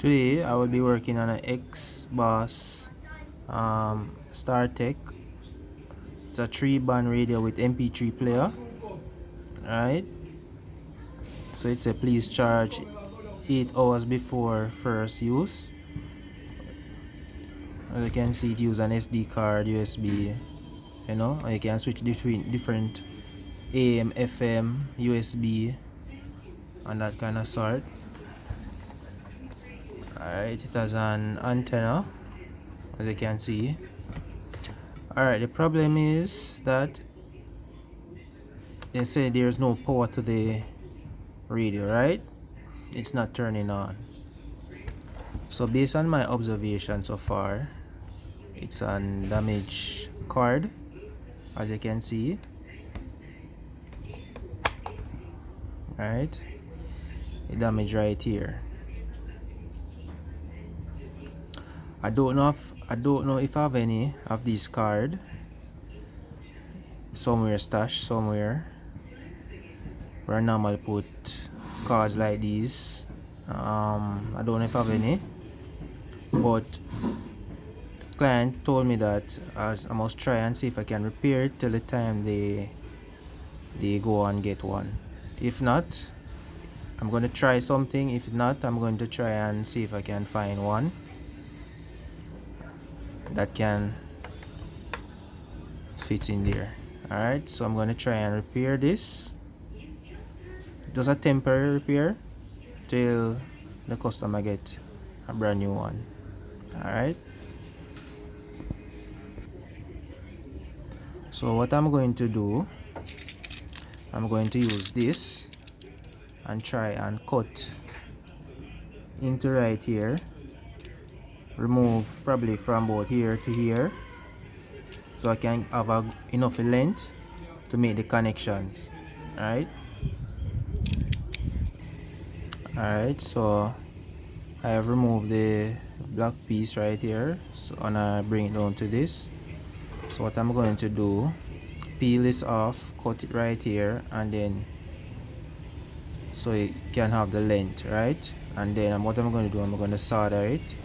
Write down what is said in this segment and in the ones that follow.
Today I will be working on an X-Boss StarTec. It's a 3-band radio with MP3 player. Right? So it says please charge 8 hours before first use. As you can see, it uses an SD card, USB, or you can switch between different AM, FM, USB, and that kind of sort. Alright, it has an antenna, as you can see. Alright, the problem is that they say there's no power to the radio, right? It's not turning on. So based on my observation so far, it's a damaged card, as you can see. Right, a damage right here. I don't know if I have any of these cards somewhere stashed somewhere where I normally put cards like these. I don't know if I have any, but the client told me that I must try and see if I can repair it till the time they go and get one. If not, I'm going to try something. If not, I'm going to try and see if I can find one that can fit in there. Alright, so I'm going to try and repair this. Just a temporary repair till the customer get a brand new one. Alright, so what I'm going to do, I'm going to use this and try and cut into right here, remove probably from about here to here, so I can have enough length to make the connections. Alright, so I have removed the black piece right here, so and I bring it down to this. So what I'm going to do, peel this off, cut it right here, and then so it can have the length, right? And then what I'm going to do, I'm going to solder it,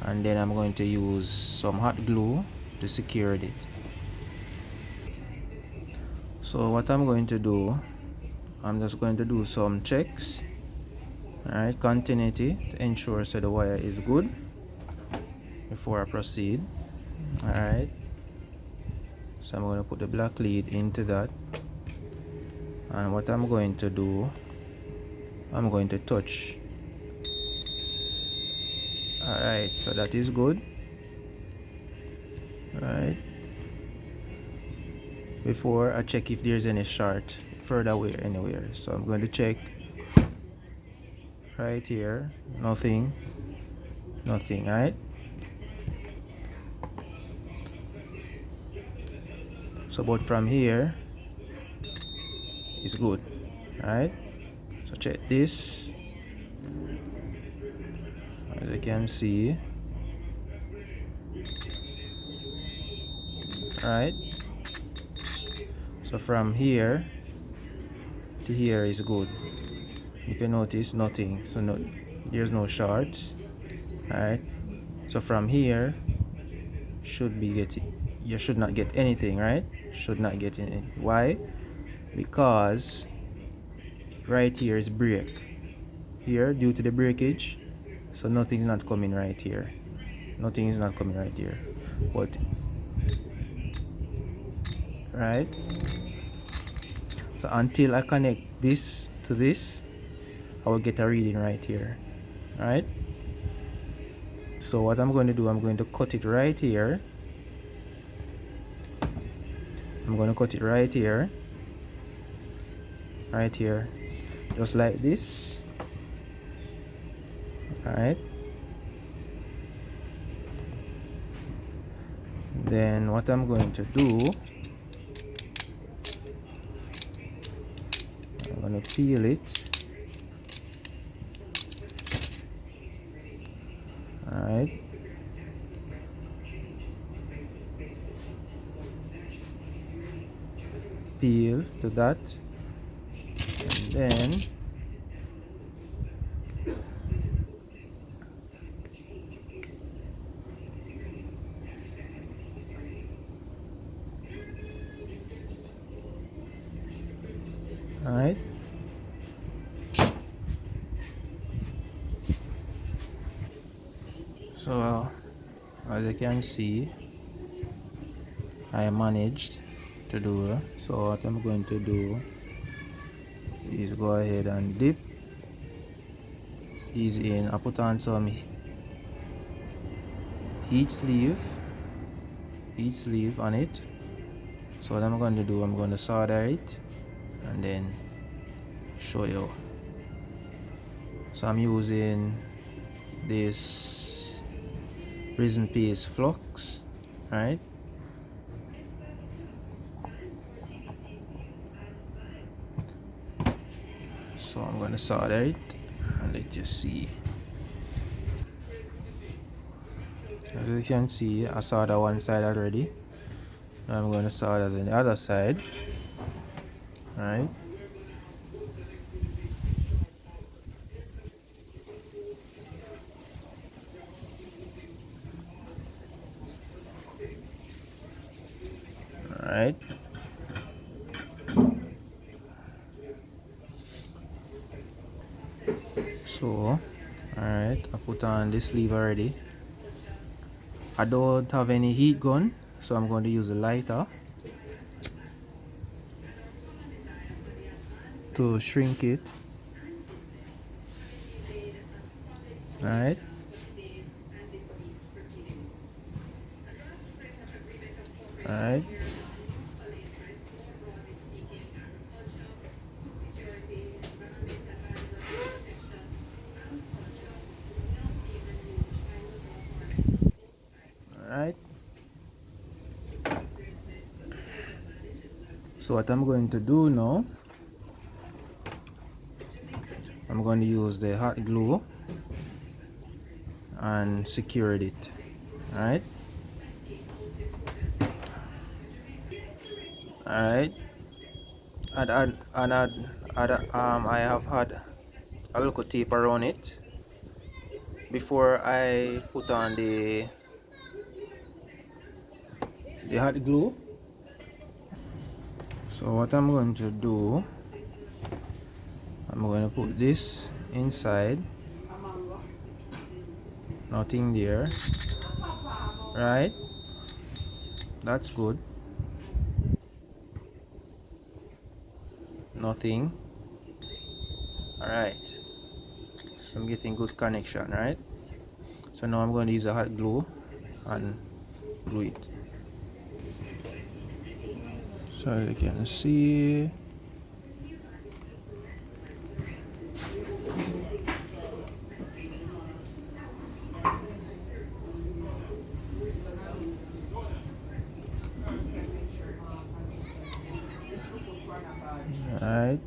and then I'm going to use some hot glue to secure it. So what I'm going to do, I'm just going to do some checks. Alright, continuity to ensure so the wire is good before I proceed. Alright, so I'm going to put the black lead into that, and what I'm going to do, I'm going to touch. Alright, so that is good. Alright, before I check if there's any short further away anywhere, so I'm going to check right here. Nothing. Right, so but from here is good. Right, so check this, as you can see. Right, so from here to here is good. If you notice, nothing, so there's no shorts. Alright, so from here should be getting, you should not get anything, right? Should not get anything. Why? Because right here is break here due to the breakage, so nothing's not coming right here. Nothing is not coming right here. But right, so until I connect this to this, I will get a reading right here. Right, so what I'm going to do, I'm going to cut it right here. I'm going to cut it right here, just like this. Alright, then what I'm going to do, I'm going to peel it. Alright, peel to that, and then So as you can see, I managed to do it. So what I'm going to do is go ahead and dip these in. I put on some heat sleeve on it. So what I'm going to do, I'm going to solder it and then show you. So I'm using this resin paste flux, right? So I'm going to solder it and let you see. As you can see, I soldered one side already. Now I'm going to solder the other side, right? Alright. So, alright, I put on this sleeve already. I don't have any heat gun, so I'm going to use a lighter to shrink it. Alright. Alright. Alright. So what I'm going to do now, I'm going to use the hot glue and secure it. Alright. Alright. I have had a little tape around it before I put on the hot glue. So what I'm going to do, I'm going to put this inside. Nothing there. Right? That's good. Nothing. Alright. So I'm getting good connection, right? So now I'm going to use a hot glue and glue it. So you can see. Alright.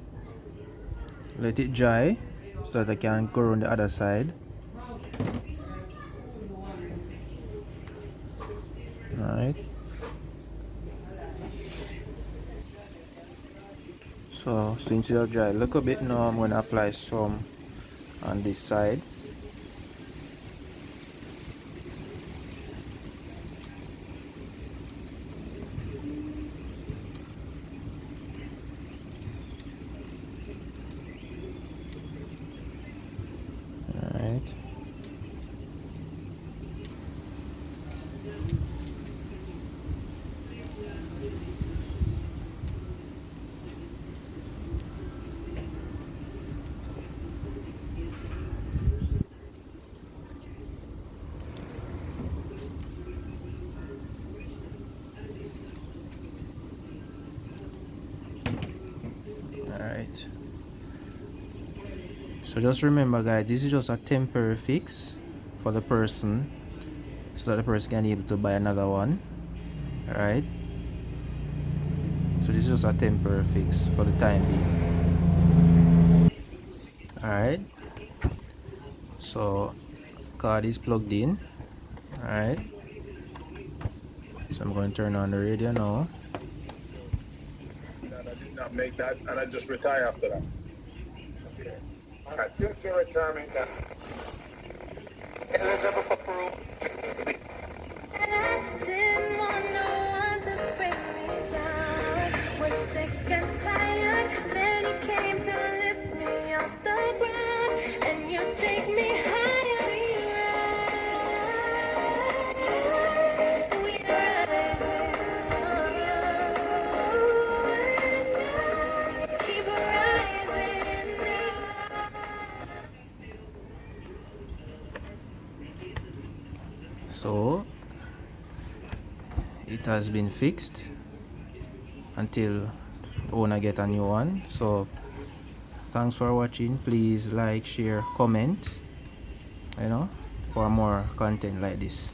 Let it dry so that I can go on the other side. Alright. So since it dry a little bit, now I'm going to apply some on this side. Alright. Alright. So just remember guys, this is just a temporary fix for the person so that the person can be able to buy another one. Alright. So this is just a temporary fix for the time being. Alright. So card is plugged in. Alright. So I'm going to turn on the radio now. I did not make that, and I just retire after that. Alright, since your retirement, Elizabeth approved. Didn't want no one to bring me down. Was sick and tired, then you came to lift me off the ground, and you take me higher. So it has been fixed until owner get a new one. So thanks for watching. Please like, share, comment, for more content like this.